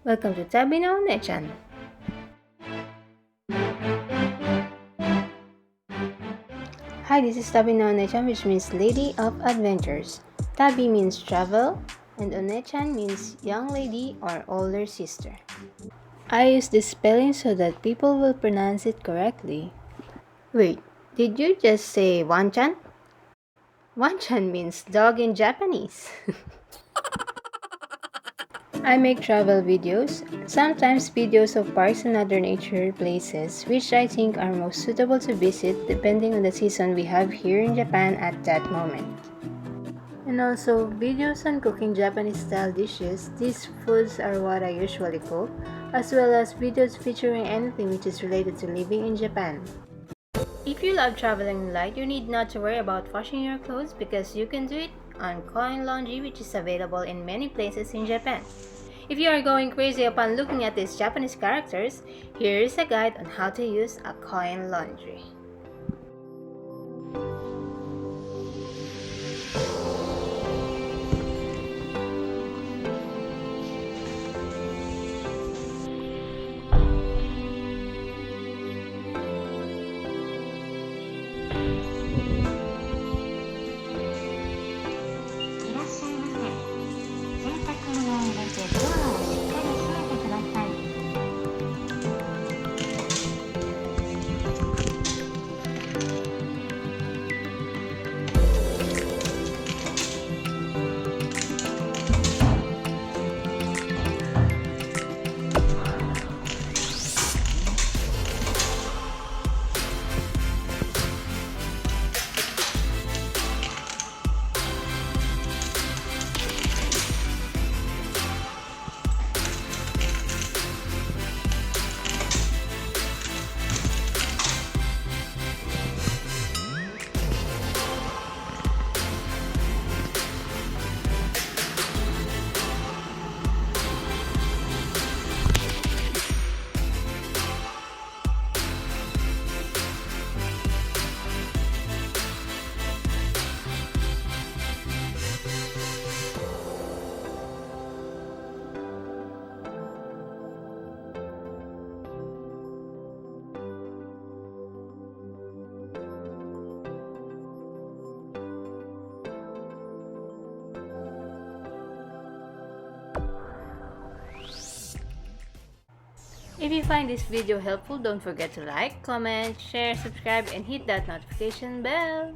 Welcome to Tabi na Onechan. Hi, this is Tabi na Onechan, which means Lady of Adventures. Tabi means travel, and Onechan means young lady or older sister. I use this spelling so that people will pronounce it correctly. Wait, did you just say Wanchan? Wanchan means dog in Japanese. I make travel videos, sometimes videos of parks and other nature places which I think are most suitable to visit depending on the season we have here in Japan at that moment. And also videos on cooking Japanese style dishes. These foods are what I usually cook, as well as videos featuring anything which is related to living in Japan. If you love traveling light, you need not to worry about washing your clothes because you can do it on coin laundry, which is available in many places in Japan. If you are going crazy upon looking at these Japanese characters, here is a guide on how to use a coin laundry. If you find this video helpful, don't forget to like, comment, share, subscribe, and hit that notification bell.